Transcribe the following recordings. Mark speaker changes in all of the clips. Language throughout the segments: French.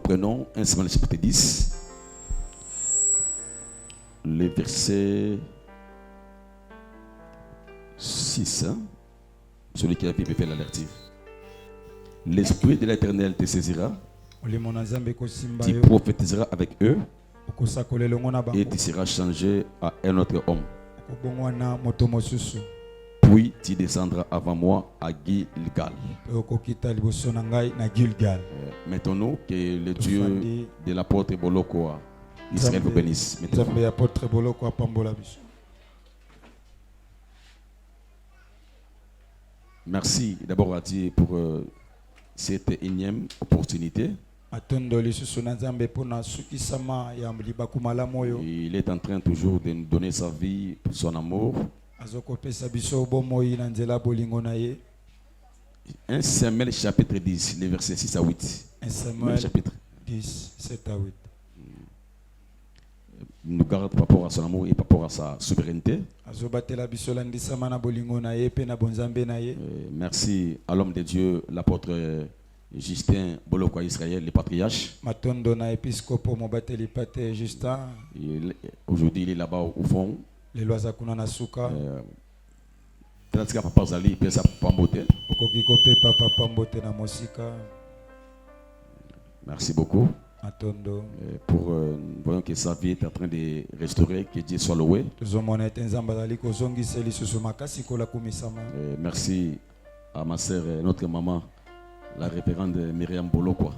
Speaker 1: prenons 1 Samuel chapitre 10, le verset 6. Celui qui a vu peut faire l'alertive. L'Esprit de l'Éternel te saisira, tu prophétiseras avec eux et tu seras changé à un autre homme. Puis tu descendras avant moi à Gilgal. Mettons-nous que le Dieu de l'apôtre Boloko Israël vous bénisse. Merci d'abord à Dieu pour cette énième opportunité. Il est en train toujours de nous donner sa vie pour son amour. 1 Samuel chapitre 10, les versets 6 à 8.
Speaker 2: 1 Samuel
Speaker 1: chapitre
Speaker 2: 10, 7 à 8.
Speaker 1: Nous garde par rapport à son amour et par rapport à sa souveraineté. Merci à l'homme de Dieu, l'apôtre Justin Boloko Israël, le patriarche. Aujourd'hui, il est là-bas au fond. Merci beaucoup. Pour voyons que sa vie est en train de restaurer, que Dieu soit loué. Merci à ma sœur, notre maman, la révérende Myriam Boloko.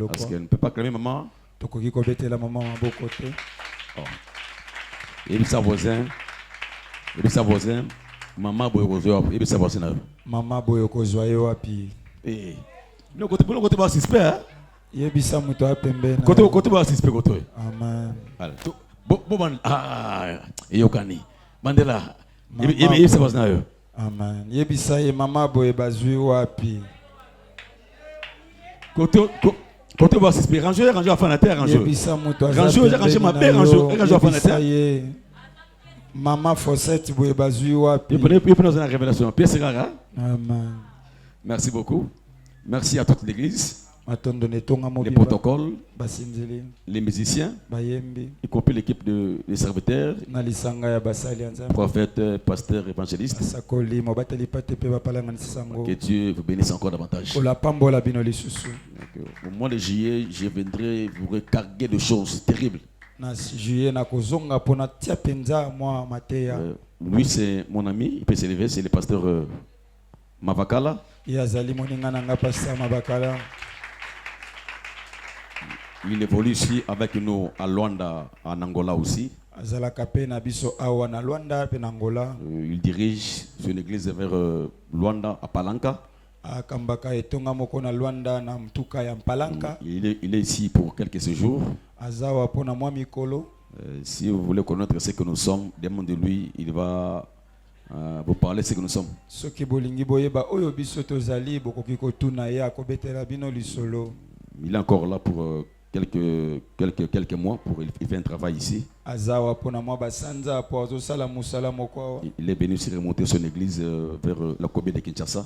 Speaker 1: Parce qu'elle ne peut pas clamer maman. Et sa voisin, maman Boyokozo, et sa voisine.
Speaker 2: Maman Boyokozo wapi?
Speaker 1: Eh, non, côté bas suspect.
Speaker 2: Yebisa muto apembe.
Speaker 1: Côté bas suspect côté.
Speaker 2: Amen.
Speaker 1: Bon yokani. Mandela. Yebisa voisin.
Speaker 2: Amen. Yebisa ye maman boye bazui wapi?
Speaker 1: Côté bas suspect. Ranger à fin la terre, ranger.
Speaker 2: Yebisa muto
Speaker 1: ranger ma paix, ranger à fin la terre.
Speaker 2: Maman Fossette boye bazui wapi?
Speaker 1: Il peut nous donner une révélation. Pierre Serara.
Speaker 2: Amen.
Speaker 1: Merci beaucoup. Merci à toute l'église,
Speaker 2: les
Speaker 1: protocoles, les musiciens, y compris l'équipe des serviteurs, prophètes, pasteurs, évangélistes. Que Dieu vous bénisse encore davantage. Au mois de juillet, je viendrai vous recarguer de choses terribles. Lui, c'est mon ami, il peut s'élever, c'est le pasteur Mavakala. Il évolue ici avec nous à Luanda, en Angola aussi. Il dirige une église vers Luanda, à Palanca. Il est ici pour quelques séjours. Si vous voulez connaître ce que nous sommes, demandez-lui, il va vous parler ce que nous sommes. Il est encore là pour quelques mois. Il fait un travail ici. Il est venu se remonter son église vers la Kobe de Kinshasa.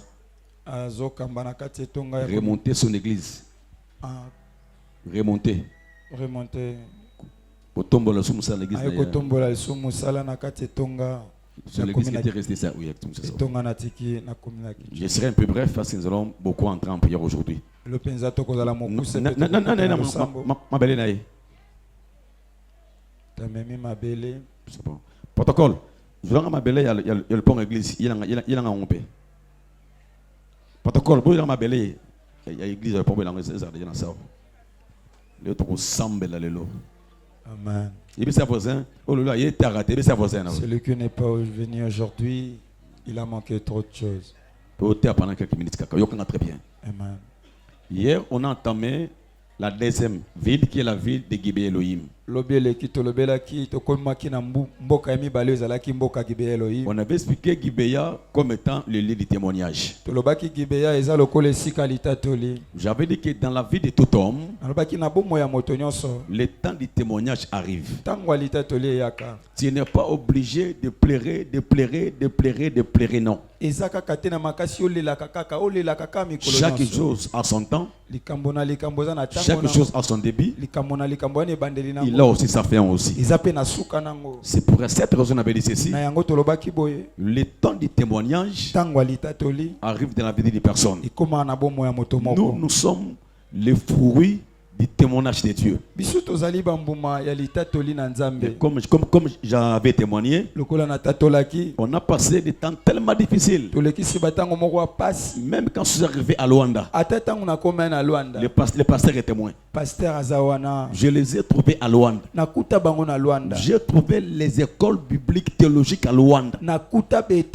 Speaker 1: Remonter son église. Remonter. L'église qui était restée ça. Oui, je serai un peu bref parce que nous allons beaucoup entrer en prière aujourd'hui. Ma belle. C'est bon. Protocole. Je vais ma belle, il y a le pont église. Il y a un peu. Protocole. Il y a ma belle. Il y a l'église, il y a le pont église. Il y a
Speaker 2: Amen.
Speaker 1: Celui
Speaker 2: qui n'est pas venu aujourd'hui, il a manqué trop de choses.
Speaker 1: Pendant quelques minutes. Très bien.
Speaker 2: Amen.
Speaker 1: Hier, on a entamé la deuxième ville qui est la ville de Gibé Elohim.
Speaker 2: On avait
Speaker 1: expliqué Gibea comme étant le lieu du témoignage. J'avais dit que dans la vie de tout homme, le temps du témoignage arrive. Tu n'es pas obligé de pleurer, non. Chaque chose a son temps. Chaque chose a son débit. Il a aussi sa fin aussi. C'est pour cette raison qu'on avait dit ceci. Le temps du témoignage arrive dans la vie des personnes. Nous sommes les fruits du témoignage de Dieu. Comme j'avais témoigné, on a passé des temps tellement difficiles. Même quand je suis arrivé à Luanda, le pasteur est témoin. Je les ai trouvés à Luanda. J'ai trouvé les écoles bibliques théologiques à Luanda. Et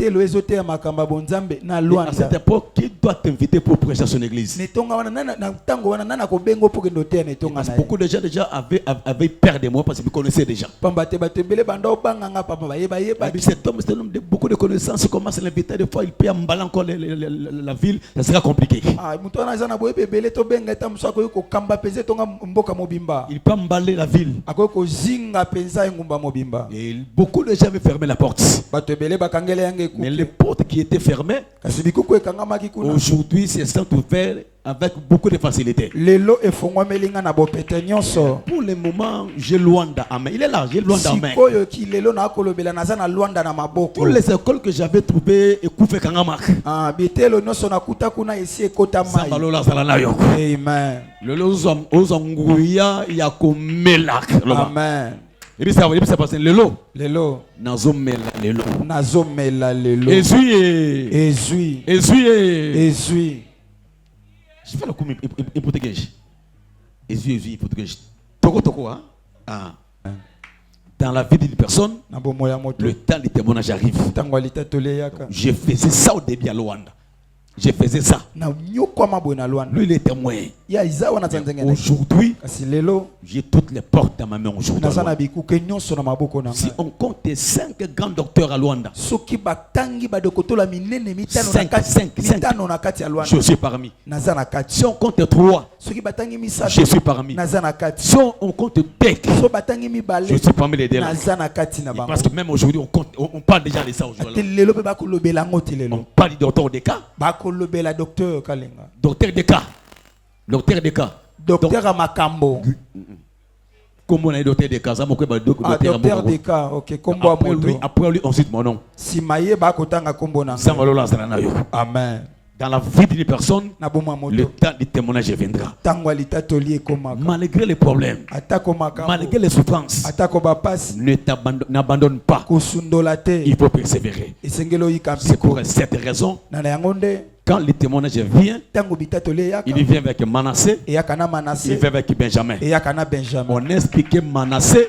Speaker 1: à cette époque, qui doit t'inviter pour prêcher à son église? Beaucoup de gens déjà avaient peur de moi parce qu'ils me connaissaient déjà. Cet homme, c'est un homme de beaucoup de connaissances. Il commence à l'inviter des fois, il peut emballer encore la ville. Ça sera compliqué. Il peut emballer la ville. Et beaucoup de gens avaient fermé la porte. Mais les portes qui étaient fermées, aujourd'hui, se sont ouvertes avec beaucoup de facilité. Pour le moment, j'ai Luanda à main. Il est là, j'ai Luanda à main. Toutes les écoles que j'avais trouvées, écoutez Kangamak. Amen. Amen. Et puis ça passe lelo. Nazomela lelo. Ezui. Je fais le coup en portugais. Ezui portugais. Toko hein. Ah. Dans la vie d'une personne, le temps du témoignage arrive. Je faisais ça au début à Luanda. Je faisais ça. Lui, il est témoin. Aujourd'hui, j'ai toutes les portes dans ma main aujourd'hui. Si on compte 5 grands docteurs à Luanda, 5. Je suis parmi. Si on compte 3, je suis parmi. Si on compte 2, je suis parmi les 2. Parce que même aujourd'hui, on parle déjà de ça aujourd'hui. On parle du docteur des cas. Docteur des cas.
Speaker 2: Docteur à Makambo.
Speaker 1: Comment on a docteur des cas?
Speaker 2: Docteur des cas, ok.
Speaker 1: Après lui, ensuite mon nom.
Speaker 2: Amen.
Speaker 1: Dans la vie d'une personne, le temps du témoignage viendra. Malgré les problèmes, malgré les souffrances, n'abandonne pas. Il faut persévérer. C'est pour cette raison, quand le témoignage vient, il vient avec Manassé, il vient avec Benjamin. On explique Manassé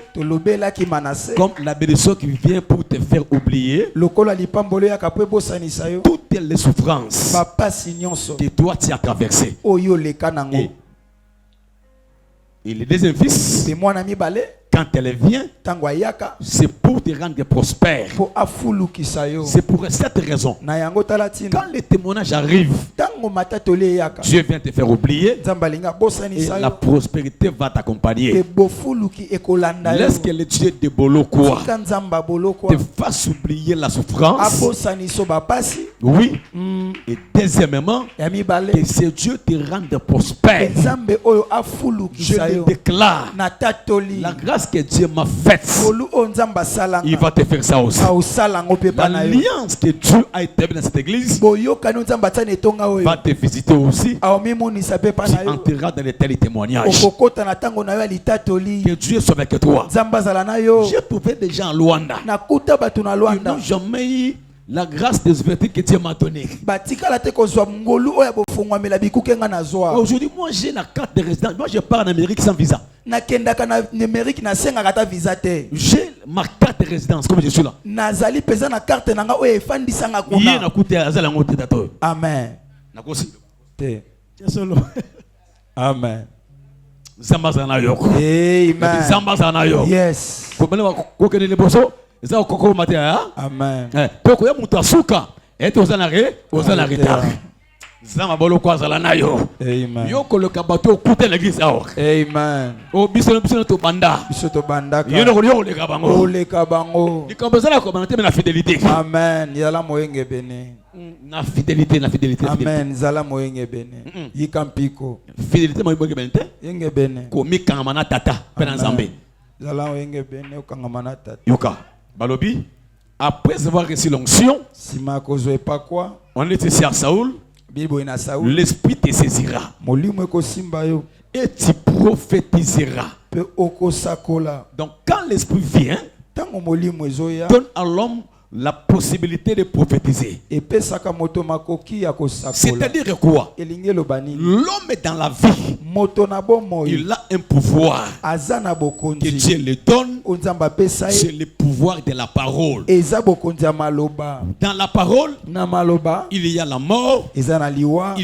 Speaker 1: comme la bénédiction qui vient pour te faire oublier toutes les souffrances que toi tu as traversées. Et le deuxième fils, quand elle vient, c'est pour te rendre prospère. C'est pour cette raison. Quand le témoignage arrive, Dieu vient te faire oublier et la prospérité va t'accompagner. Laisse que le Dieu de Bolokwa te fasse oublier la souffrance. Oui. Et deuxièmement, que ce Dieu te rende prospère. Je le déclare. La grâce que Dieu m'a faite, il va te faire ça aussi. L'alliance que Dieu a établie dans cette église va te visiter aussi. Tu entreras dans les tels témoignages. Que Dieu soit avec toi. J'ai trouvé des gens à Luanda. Ils n'ont jamais eu la grâce des ouvertures que Dieu m'a donnée. Aujourd'hui, moi j'ai la carte de résidence. Moi je pars en Amérique sans visa. J'ai ma carte de résidence comme je suis là.
Speaker 2: Amen. Amen.
Speaker 1: Zambazanayo.
Speaker 2: Amen.
Speaker 1: Zambazanayo.
Speaker 2: Yes.
Speaker 1: Amen. Poko ya mutu asuka. Ete ozanare retard. Zama bolo kwa zala nayo.
Speaker 2: Amen.
Speaker 1: Yoko le kabato kute l'église aor.
Speaker 2: Amen.
Speaker 1: O biso to banda.
Speaker 2: Biso to banda.
Speaker 1: Yo le kabango.
Speaker 2: O le kabango.
Speaker 1: Di kambazala ko banate na fidélité.
Speaker 2: Amen. Yala moyenge bene.
Speaker 1: Na fidélité.
Speaker 2: Amen. Zala moyenge bene. Yikampiko.
Speaker 1: Fidélité moyenge bene.
Speaker 2: Yenge bene.
Speaker 1: Ko mi kangamana tata pena nzambe.
Speaker 2: Zala moyenge bene o kangamana tata.
Speaker 1: Yoka. Balobi après avoir reçu l'onction, on est ici à Saoul. L'esprit te saisira et tu prophétiseras. Donc quand l'esprit vient, donne à l'homme la possibilité de prophétiser. C'est-à-dire quoi? L'homme est dans la vie. Il a un pouvoir que Dieu le donne. C'est le pouvoir de la parole. Dans la parole, il y a la mort, il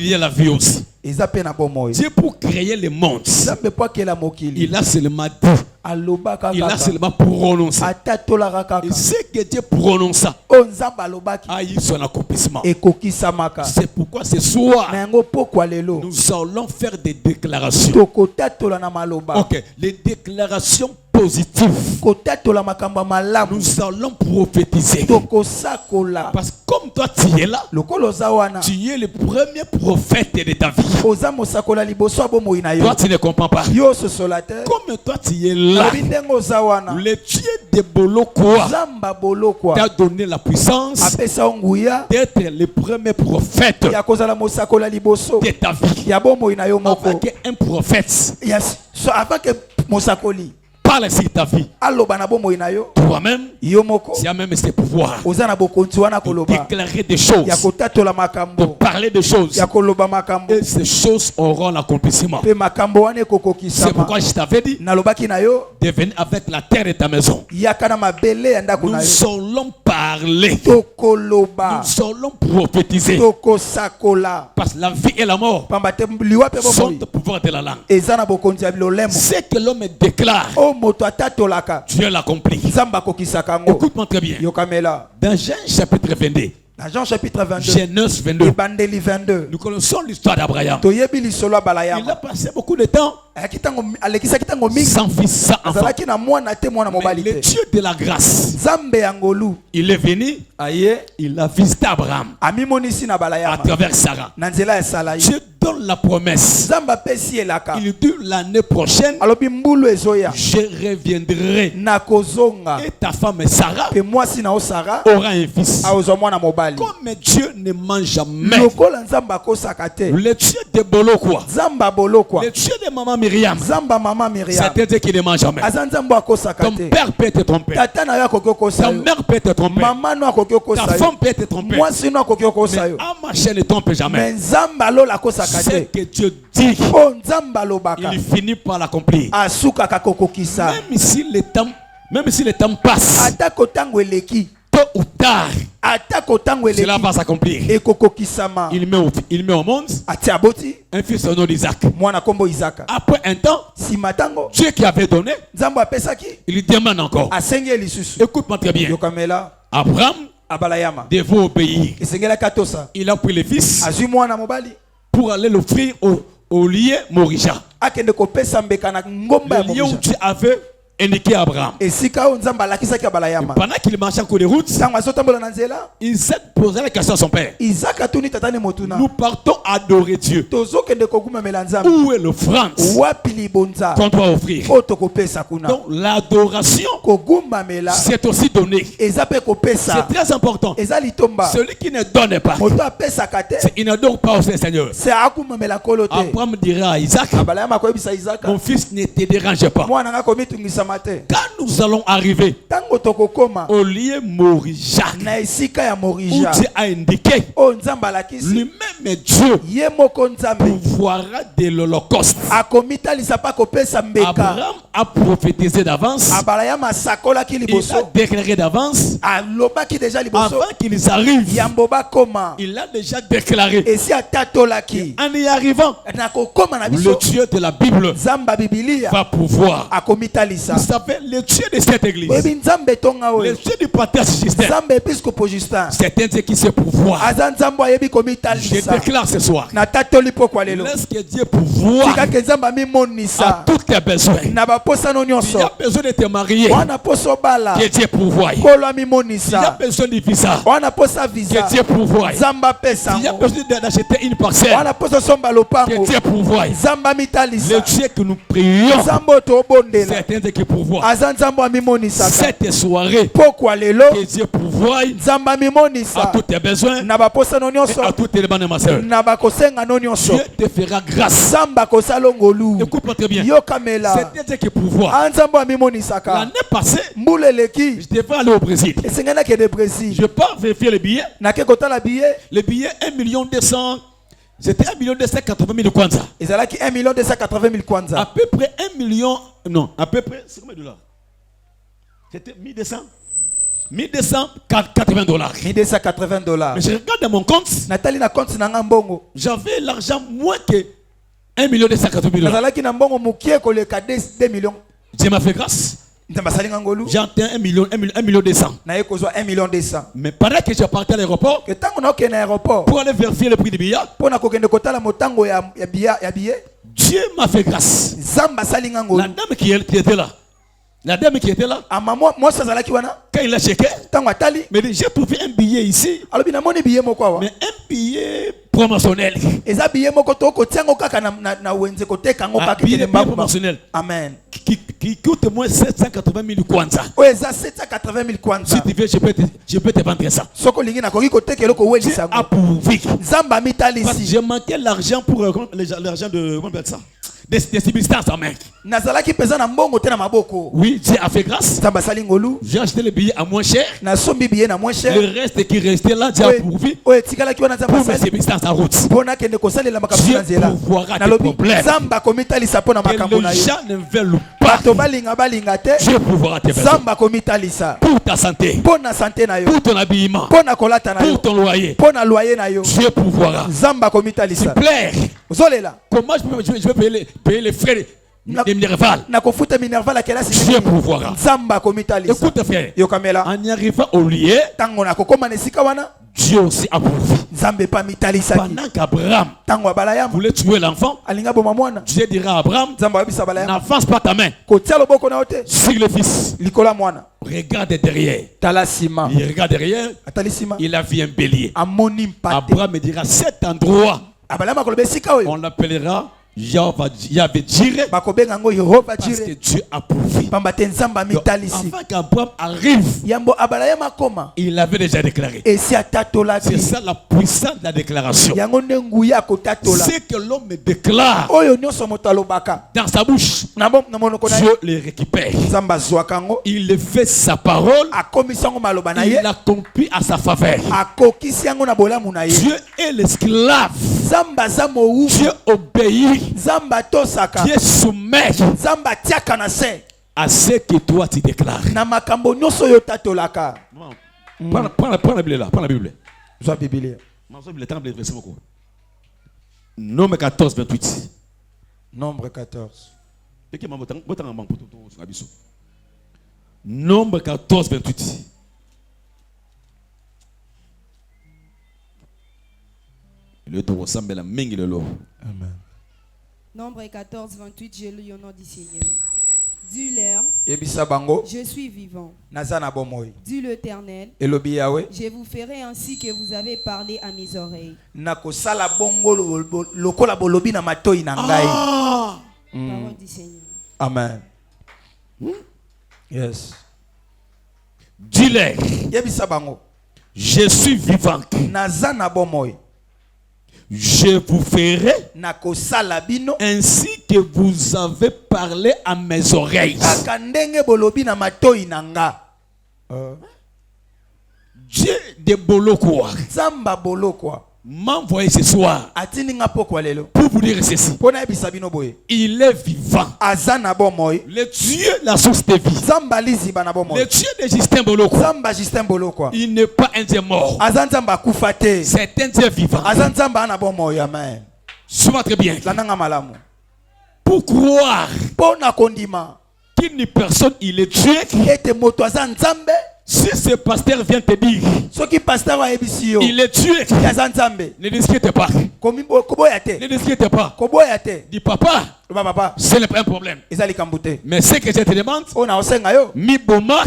Speaker 1: y a la vie aussi. Dieu pour créer le monde, il a seulement dit, il a seulement prononcé. Et ce que Dieu prononça a eu son accomplissement. C'est pourquoi ce soir, nous allons faire des déclarations. Ok, les déclarations positives. Nous allons prophétiser. Parce que comme toi tu es là, tu es le premier prophète de ta vie. Toi tu ne comprends pas. Comme toi tu es là, le Dieu de Bolokwa t'a donné la puissance d'être le premier prophète de ta vie. Avant qu'un prophète parle sur ta vie, toi-même, tu as même ce pouvoir de déclarer des choses, de parler des choses, et ces choses auront l'accomplissement. C'est pourquoi je t'avais dit de venir avec la terre et ta maison. Nous allons parler, nous allons prophétiser, parce que la vie et la mort sont au pouvoir de la langue. C'est que l'homme déclare, Dieu l'accomplit. Écoute-moi très bien. Dans Jean chapitre 22,
Speaker 2: Jean chapitre 22,
Speaker 1: Genèse 22, nous connaissons l'histoire d'Abraham. Il a passé beaucoup de temps sans fils, sans enfant. Mais le Dieu de la grâce, il est venu, il a visité Abraham à travers Sarah. Dieu donne la promesse. Il dit l'année prochaine, je reviendrai et ta femme Sarah aura un fils. Comme Dieu ne mange jamais, le Dieu de Bolokwa, le Dieu de maman Myriam, c'est-à-dire qu'il ne mange jamais. Ton père peut te tromper, ta mère peut te tromper, ta femme peut te tromper, mais Amaché ne trompe jamais. C'est que Dieu dit, il finit par l'accomplir. Même si le temps passe, tôt ou tard, cela va s'accomplir. Il met au monde un fils au nom d'Isaac. Après un temps, Dieu qui avait donné, il lui demande encore. Écoute-moi très bien. Abraham devait obéir. Il a pris le fils pour aller l'offrir au lieu Morisha. Le lieu où Dieu avait indiqué à Abraham. Pendant qu'il marchait en cours de route, Isaac posait la question à son père. Nous partons adorer Dieu. Où est l'offrande qu'on doit offrir? Donc l'adoration, c'est aussi donné. C'est très important. Celui qui ne donne pas, il n'adore pas au Seigneur. Abraham dira à Isaac, mon fils ne te dérange pas. quand nous allons arriver au lieu Morija, où Dieu a indiqué, lui-même Dieu pourvoira de l'Holocauste. Abraham a prophétisé d'avance, il a déclaré d'avance, avant qu'ils arrivent, il a déjà déclaré. En y arrivant, le Dieu de la Bible va pouvoir. Vous savez, le Dieu de cette église, le Dieu du patriarche Justin, c'est un Dieu qui sait pouvoir. Je déclare ce soir, laisse que Dieu pouvoir à tous tes besoins. Il y a besoin de te marier, que Dieu pouvoir. Il y a besoin de visa, que Dieu pouvoir. Il y a besoin d'acheter une parcelle, que Dieu pouvoir. Le Dieu que nous prions, c'est un Dieu qui pouvoir. Cette soirée, que Dieu pouvoir à tous tes besoins et à toutes tes demandes, ma soeur. Dieu te fera grâce. Écoute-moi très bien. C'est un Dieu qui pouvoir. L'année passée, je devais aller au Brésil. Je pars vérifier les billets. Les billets 1,200,000. C'était 1,280,000 kwanza.
Speaker 2: Ils allaient 1,280,000 kwanza.
Speaker 1: À peu près 1 million. Non, à peu près. C'est combien de dollars? C'était 1280 dollars.
Speaker 2: 1280 dollars.
Speaker 1: Mais je regarde dans mon compte.
Speaker 2: Nathalie na compte na ngambongo.
Speaker 1: J'avais l'argent moins que 1,280,000 dollars.
Speaker 2: Nazalaki na mbongo mukie ko le 2 millions.
Speaker 1: Dieu m'a fait grâce. J'ai atteint 1,200,000. Mais pendant que je partais à l'aéroport, pour aller vérifier le prix des billets, Dieu m'a fait grâce. La dame qui était là, quand il a checké, mais j'ai trouvé un billet ici, mais un billet promotionnel. Un billet promotionnel.
Speaker 2: Amen.
Speaker 1: Qui coûte moins 780,000 kwanza. Si tu veux, je peux te vendre ça. Dieu a pourvu. Parce que j'ai manqué l'argent pour l'argent de comment on appelle ça? Des substances en main. Oui, Dieu a fait grâce. J'ai acheté le billet à moins cher. Le reste qui restait là, Dieu a pourvu pour mes substances en route. Dieu pourvoira tes problèmes. Que les gens ne veulent pas. Dieu pourvoira tes besoins. Pour ta santé, pour ton habillement, pour ton loyer, Dieu pourvoira. S'il te plaît, comment je peux payer les frais de Minerval? Dieu pourvoira. Écoute frère, en y arrivant au lieu, Dieu aussi a pourvu. Pendant qu'Abraham voulait tuer l'enfant, Dieu dira à Abraham, n'avance pas ta main sur le fils. Regarde derrière. Il regarde derrière. Il a vu un bélier. Abraham me dira, cet endroit, on l'appellera Yahvé Jireh, parce que Dieu a pourvu. Avant qu'Abraham arrive, il avait déjà déclaré. C'est ça la puissance de la déclaration. Ce que l'homme déclare dans sa bouche, Dieu le récupère. Il le fait sa parole. Il l'accomplit à sa faveur. Dieu est l'esclave. Dieu obéit. Dieu soumet à ce que toi tu déclares. Prends la Bible là. Prends la Bible. Nombre 14, 28.
Speaker 2: Nombre 14.
Speaker 1: Nombre 14, 28.
Speaker 2: Amen.
Speaker 3: Nombre 14, 28, je lis au nom du Seigneur. Dis-leur, je suis vivant. Dis l'Éternel, je vous ferai ainsi que vous avez parlé à mes oreilles. Parole du Seigneur.
Speaker 2: Amen. Yes.
Speaker 1: Dis-leur, je suis vivant. Je vous ferai ainsi que vous avez parlé à mes oreilles. Dieu de Bolokwa m'a envoyé ce soir pour vous dire ceci. Il est vivant. Le Dieu, la source de vie. Le Dieu de Justin Bolokwa. Il n'est pas un Dieu mort. C'est un Dieu vivant. Suis-moi très bien. Pour croire qu'une personne, il est Dieu. Si ce pasteur vient te dire il est tué, ne discute pas. Ne discute pas. Dis papa, ce n'est pas un problème. Mais ce que je te demande, mi boma,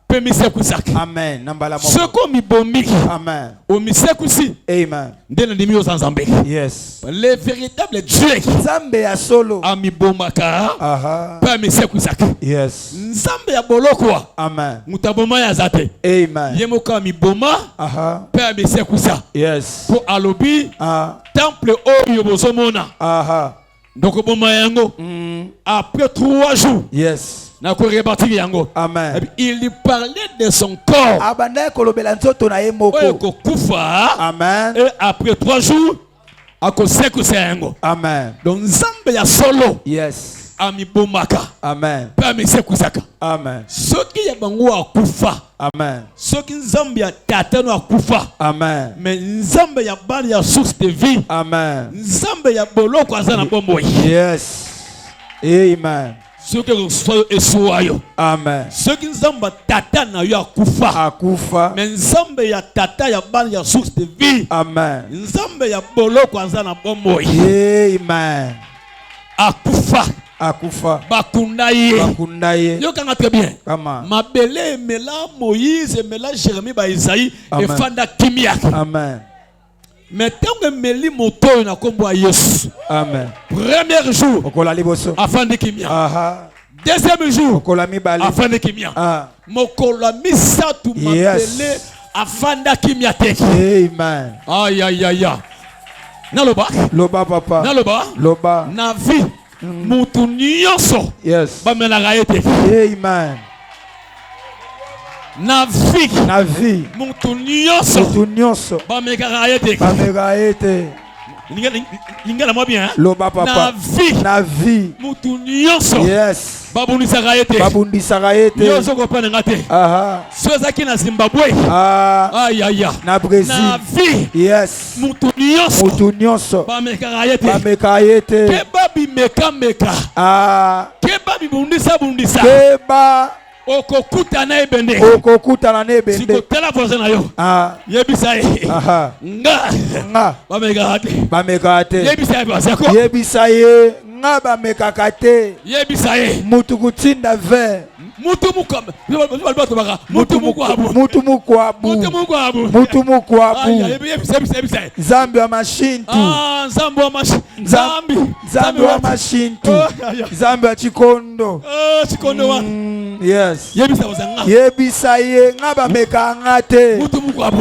Speaker 1: peut mi sekusak.
Speaker 2: Amen.
Speaker 1: Ce qu'on mi bomi,
Speaker 2: amen.
Speaker 1: Au mi sekusi,
Speaker 2: amen.
Speaker 1: Yes. Le véritable Dieu,
Speaker 2: Nzambe ya solo,
Speaker 1: ami bomaka, peut mi sekusak.
Speaker 2: Yes.
Speaker 1: Nzambe ya bolokwa,
Speaker 2: amen.
Speaker 1: Mutaboma ya zate,
Speaker 2: amen.
Speaker 1: Yemoka mi boma, peut mi sekusa.
Speaker 2: Yes.
Speaker 1: Pour alobi, temple oyo bozomona. Donc boma yango, après 3 jours.
Speaker 2: Yes.
Speaker 1: Amen. Il lui parlait de son corps.
Speaker 2: Amen.
Speaker 1: Et après 3 jours,
Speaker 2: amen.
Speaker 1: Donc Nzambe ya solo.
Speaker 2: Yes.
Speaker 1: Ami bomaka.
Speaker 2: Amen.
Speaker 1: Amen. Ce qui est bango akufa.
Speaker 2: Amen.
Speaker 1: Ce qui Nzambe ya tatano akufa.
Speaker 2: Amen.
Speaker 1: Mais Nzambe ya bani ya source de vie.
Speaker 2: Amen.
Speaker 1: Nzambe ya boloko azana bomboy.
Speaker 2: Yes. Amen.
Speaker 1: Ce que soyez.
Speaker 2: Amen.
Speaker 1: Ce qui Nzamba tata na yo akufa. Mais Nzambe ya tata ya bani ya source de vie.
Speaker 2: Amen.
Speaker 1: Nzambe ya boloko azana bomboy.
Speaker 2: Amen.
Speaker 1: Akufa. Bakundaye. Yo kanga très bien.
Speaker 2: Amen.
Speaker 1: Mabele mela Moïse mela Jérémie ba Isaïe et fanda kimia.
Speaker 2: Amen.
Speaker 1: Mais tant que meli moto na kombo a Yesu.
Speaker 2: Amen.
Speaker 1: Premier jour.
Speaker 2: Okola liboso.
Speaker 1: Afin de kimia. Deuxième jour.
Speaker 2: Okola mibali.
Speaker 1: Afin de kimia. Mokola misatu mabele afin de kimia te.
Speaker 2: Amen.
Speaker 1: Aïe aïe aïe. Naloba.
Speaker 2: Loba papa.
Speaker 1: Naloba.
Speaker 2: Loba.
Speaker 1: Na vie. Mutu nyonso.
Speaker 2: Yes.
Speaker 1: Ba mena gaete.
Speaker 2: Amen.
Speaker 1: Na vie.
Speaker 2: Mutu nyonso.
Speaker 1: Ba mega gaete. Lingala moi bien.
Speaker 2: Loba papa. Na vie.
Speaker 1: Mutu nyonso.
Speaker 2: Yes.
Speaker 1: Babundisa gaete. Yoso kopana ngate. Soza ki na Zimbabwe. Aïe aïe.
Speaker 2: Na Brésil.
Speaker 1: Na vie.
Speaker 2: Yes.
Speaker 1: Mutu nyonso. Ba mega
Speaker 2: gaete.
Speaker 1: Kebabi meka. Kebabi bundisa.
Speaker 2: Keba.
Speaker 1: Okokuta na ebende. Sikotela voisin na yo. Yebisa ye. Nga.
Speaker 2: Bameka te.
Speaker 1: Yebisa ye basako.
Speaker 2: Yebisa ye. Nga bameka kate.
Speaker 1: Yebisa ye.
Speaker 2: Mutu kutinda ve.
Speaker 1: Mutu mukwabu. Yebisa.
Speaker 2: Zambi wa mashintu. Zambi wa mashintu. Zambi wa chikondo.
Speaker 1: Chikondo wa.
Speaker 2: Yes.
Speaker 1: Yebisa
Speaker 2: ye nga bameka ngate.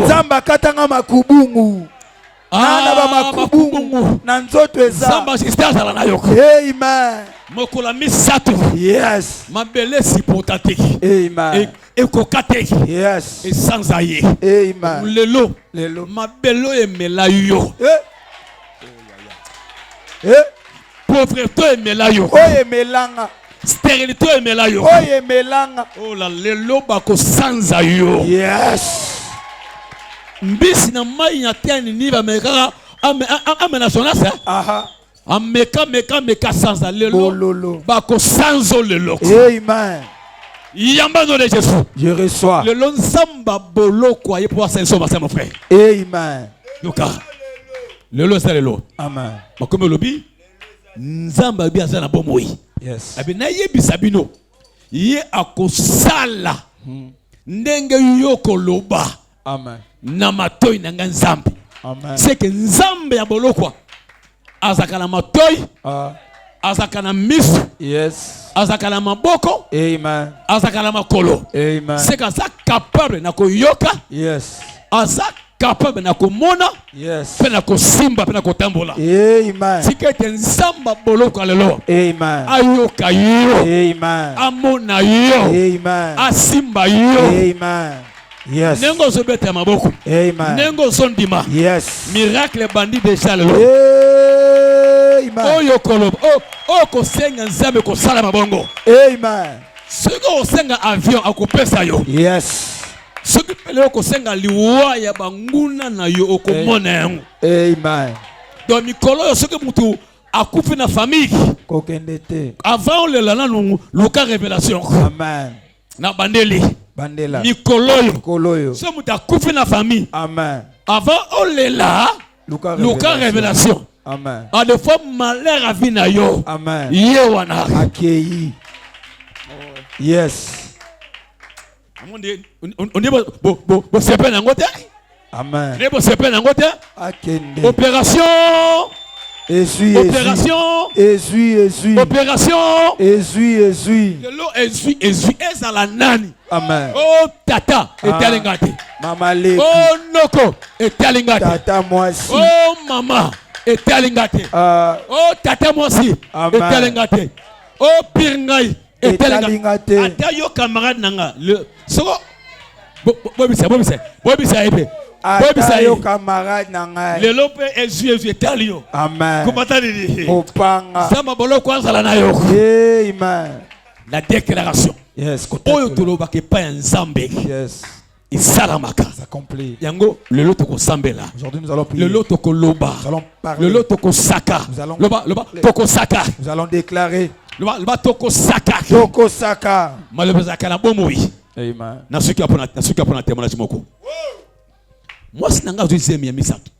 Speaker 2: Zamba katanga makubungu. Nana ba makubungu. Na nzoto eza.
Speaker 1: Zamba sistazala na yoko.
Speaker 2: Amen.
Speaker 1: Mokola misato.
Speaker 2: Yes.
Speaker 1: Mabele sipotate.
Speaker 2: Amen.
Speaker 1: Ekokate.
Speaker 2: Yes.
Speaker 1: Et sans aye.
Speaker 2: Amen.
Speaker 1: Lelo. Mabelo emela yo. Pauvreté emela yo.
Speaker 2: Emelanga.
Speaker 1: Stérilité emela yo.
Speaker 2: Emelanga.
Speaker 1: Oh la lelo bako sanza yo.
Speaker 2: Yes.
Speaker 1: Mbisi na mai na tani ni ba meka amena sonasa. Ameka sanza lelo. Bako sanzo lelo.
Speaker 2: Amen.
Speaker 1: Yamba no de Jésus.
Speaker 2: Je reçois.
Speaker 1: Lelo nsamba boloko aye pour ça mon frère.
Speaker 2: Amen.
Speaker 1: Yoka. Lelo c'est lelo.
Speaker 2: Amen.
Speaker 1: Makomo lobi nzamba bi azana bomoi.
Speaker 2: Yes.
Speaker 1: Abina yebisa bino. Ye akosala. Ndenge yoko loba.
Speaker 2: Amen.
Speaker 1: Na matoi na nzambe.
Speaker 2: Amen.
Speaker 1: C'est que nzambe ya boloko azaka na matoi. Azaka na misu.
Speaker 2: Yes.
Speaker 1: Azaka na maboko.
Speaker 2: Amen.
Speaker 1: Azaka na makolo.
Speaker 2: Amen.
Speaker 1: C'est que ça capable na koyoka.
Speaker 2: Yes.
Speaker 1: Aza capable na komona pe na kosimba pe na kotambola.
Speaker 2: Amen.
Speaker 1: Sikete nzamba boloko lelo.
Speaker 2: Amen.
Speaker 1: Ayoka yo.
Speaker 2: Amen.
Speaker 1: Amona yo.
Speaker 2: Amen.
Speaker 1: Asimba yo.
Speaker 2: Amen. Yes.
Speaker 1: Nengo zo beta maboko.
Speaker 2: Amen.
Speaker 1: Nengo zo ndima.
Speaker 2: Yes.
Speaker 1: Miracle bandi déjà lelo.
Speaker 2: Amen.
Speaker 1: Oyo kolobo. Oh ko senga nzambe ko sala mabongo.
Speaker 2: Amen.
Speaker 1: Siko senga avion akopesa yo.
Speaker 2: Yes.
Speaker 1: Siko pele ko senga liwa ya banguna na yo okomona yango.
Speaker 2: Amen.
Speaker 1: Donc mikolo yo siko mutu akufi na famille.
Speaker 2: Kokendete.
Speaker 1: Avant le lana luka révélation.
Speaker 2: Amen.
Speaker 1: Na bandeli.
Speaker 2: Bandela.
Speaker 1: Mikoloyo. So mutu akufi na famille.
Speaker 2: Amen.
Speaker 1: Avant olela luka révélation.
Speaker 2: Amen.
Speaker 1: A de fois malheur a vu na yo.
Speaker 2: Amen.
Speaker 1: Ye wana.
Speaker 2: Accueilli. Yes.
Speaker 1: On dit bo sepe na ngote.
Speaker 2: Amen.
Speaker 1: Ne bo sepe na ngote.
Speaker 2: Akende.
Speaker 1: Opération. Opération.
Speaker 2: Opération.
Speaker 1: Esui. Ezala nani.
Speaker 2: Amen.
Speaker 1: Oh tata etalingate.
Speaker 2: Mama Leki.
Speaker 1: Oh noko etalingate.
Speaker 2: Tata mwasi.
Speaker 1: Oh mama etalingate. Oh tata mwasi etalingate. Oh piringai etalingate. Ata yo camarade nanga le soko bobisa ebe.
Speaker 2: Ata yo camarade nanga.
Speaker 1: Le lope esui etalio.
Speaker 2: Amen.
Speaker 1: Komata ni.
Speaker 2: Opanga.
Speaker 1: Sama bolo kwanza la nayo.
Speaker 2: Amen.
Speaker 1: La déclaration.
Speaker 2: Yes.
Speaker 1: Oyo toloba ke pa nzambe.
Speaker 2: Yes.
Speaker 1: Isalamaka.
Speaker 2: S'accomplit.
Speaker 1: Yango le loto ko sambela.
Speaker 2: Aujourd'hui nous allons prier.
Speaker 1: Le loto ko loba.
Speaker 2: Nous allons parler.
Speaker 1: Le loto ko saka.
Speaker 2: Nous allons
Speaker 1: loba toko saka.
Speaker 2: Nous allons déclarer.
Speaker 1: Loba toko saka.
Speaker 2: Toko saka.
Speaker 1: Malebeza kana bomoi.
Speaker 2: Amen.
Speaker 1: Nasuki apona témoignage moko. Moi sinanga deuxième ya misato.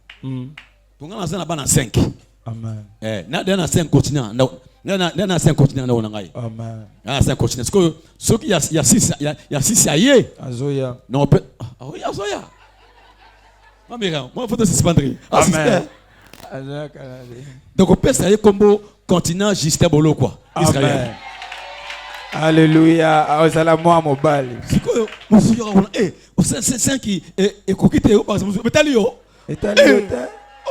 Speaker 1: Tongana zana bana 5.
Speaker 2: Amen.
Speaker 1: Na dans 5 continents. Na 5 continents na wona ngai.
Speaker 2: Amen.
Speaker 1: Na 5 continents. Ce qui y a 6 aye.
Speaker 2: Azoya.
Speaker 1: Non peut oui azoya. Mamira, moi faut te suspendre.
Speaker 2: Amen.
Speaker 1: Donc on peut ça comme continent Justin Bolo quoi.
Speaker 2: Israël. Alléluia. Ozala moi mobile.
Speaker 1: Siko musuyo on au 5 qui est kokite au parce que metalio.
Speaker 2: Etalio.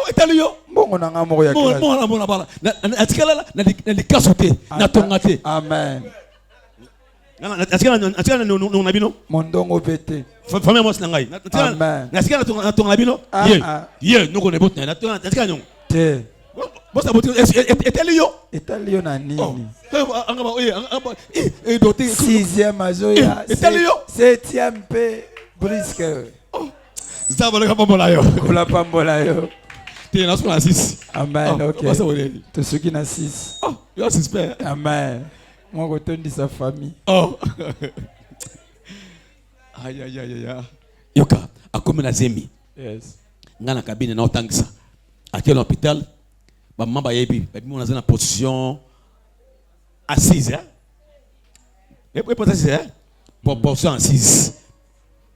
Speaker 1: Etalio.
Speaker 2: Mbongo nanga moko ya classe.
Speaker 1: Mbongo na bala. Na tikala na likasote na tongate.
Speaker 2: Amen.
Speaker 1: Na tikala no na bino.
Speaker 2: Mondongo pete.
Speaker 1: Famille moi sinangai. Na tikala na tonga bino. Ye no ko ne botna na tikala nyongo.
Speaker 2: Te.
Speaker 1: Bosa botu etalio.
Speaker 2: Etalio na nini?
Speaker 1: Angaba doté
Speaker 2: 6e azoya.
Speaker 1: Etalio.
Speaker 2: 7e pe brisque.
Speaker 1: Zabala pambola yo.
Speaker 2: Kola pambola yo.
Speaker 1: Tu es là sur la 6.
Speaker 2: Amen. Ok.
Speaker 1: Tu
Speaker 2: es qui na 6.
Speaker 1: Oh, il y a 6 pères.
Speaker 2: Amen. Moi, je retourne de sa famille.
Speaker 1: Oh. Aïe. Yoka, à comme la zemi.
Speaker 2: Yes.
Speaker 1: Ngana cabine na otangisa. À quel hôpital? Ba mamba yebi, on a une position assise hein. Et pour ça hein. Pour position assise.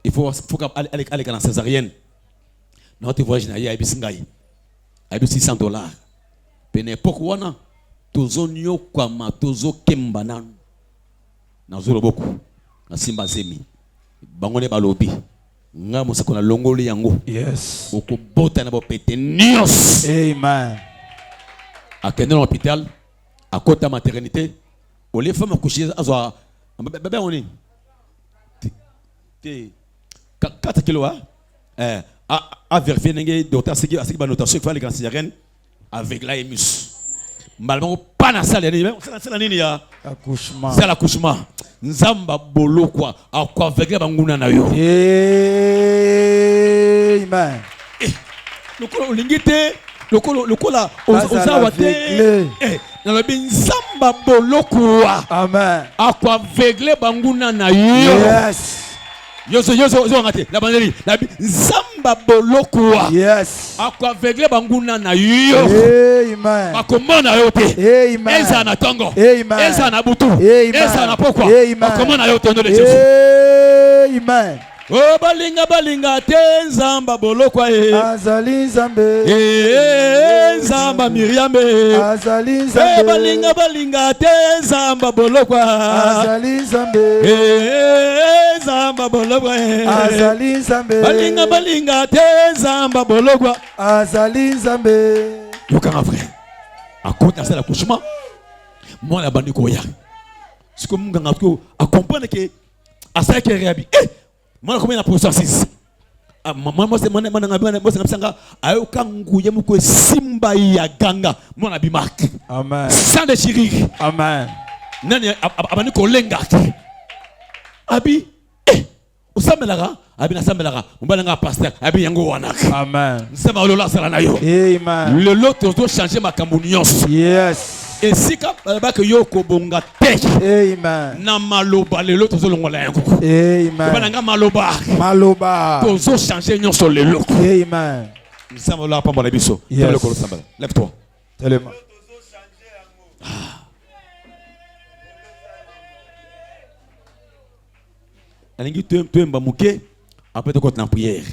Speaker 1: Il faut aller dans césarienne. Notre voyage na yebi singai. Avec $600. Pene pokwana tozo nyo kwama tozo kembana na zolo boku na simba zemi bangone balobi nga mosako na longoli yango.
Speaker 2: Yes.
Speaker 1: Oko bota na bopete nios.
Speaker 2: Amen.
Speaker 1: Akende na hôpital à côté maternité au les femmes coucher azwa bébé on est 4 kilos à vérifier n'engé docteur c'est qui ba notation il faut aller dans césarienne avec la émus malheureusement pas na salle c'est la nini ya
Speaker 2: accouchement
Speaker 1: c'est l'accouchement nzamba bolo quoi à quoi avec ba nguna na yo
Speaker 2: amen
Speaker 1: lokolo lingite lokola ozawate na la nzamba bolo quoi
Speaker 2: amen
Speaker 1: à quoi avec ba nguna na yo
Speaker 2: yes
Speaker 1: Yozo ngate la bandeli la nzamba boloko
Speaker 2: yes
Speaker 1: akwa vegle banguna na yo
Speaker 2: amen
Speaker 1: akomona yo te
Speaker 2: amen
Speaker 1: eza na tongo
Speaker 2: amen
Speaker 1: eza na butu
Speaker 2: amen
Speaker 1: eza na pokwa
Speaker 2: akomona
Speaker 1: yo te ndo le Jésus
Speaker 2: amen
Speaker 1: Oh balinga balinga te nzamba bolokwa
Speaker 2: azali nzambe
Speaker 1: nzamba Miriam
Speaker 2: azali nzambe
Speaker 1: balinga balinga te nzamba bolokwa
Speaker 2: azali nzambe
Speaker 1: nzamba bolokwa
Speaker 2: azali nzambe
Speaker 1: balinga balinga te nzamba bolokwa
Speaker 2: azali nzambe
Speaker 1: yokanga frère akonta ça l'accouchement moi la bandi ko ya siko munganga ko a comprendre que asa ke reabi moi comment la position 6 moi c'est moi ngabisanga ayo kanguye muko simba ya ganga moi na bimark
Speaker 2: amen
Speaker 1: sans déchirer
Speaker 2: amen
Speaker 1: nani abani ko lenga abi usamelara abi na samelara mbana nga pasteur abi yango wana
Speaker 2: amen
Speaker 1: nsema lola sala na yo
Speaker 2: amen
Speaker 1: le lot doit changer ma nyonso
Speaker 2: yes
Speaker 1: et si ka ba ke yo ko bonga te
Speaker 2: amen
Speaker 1: na maloba le lot longola yango
Speaker 2: amen
Speaker 1: bana nga maloba
Speaker 2: tozo
Speaker 1: changer nyonso le lot
Speaker 2: amen
Speaker 1: nsema lola pamba na biso le ko samba lève-toi
Speaker 2: tellement
Speaker 1: alingi tu mba muke après te côté na prière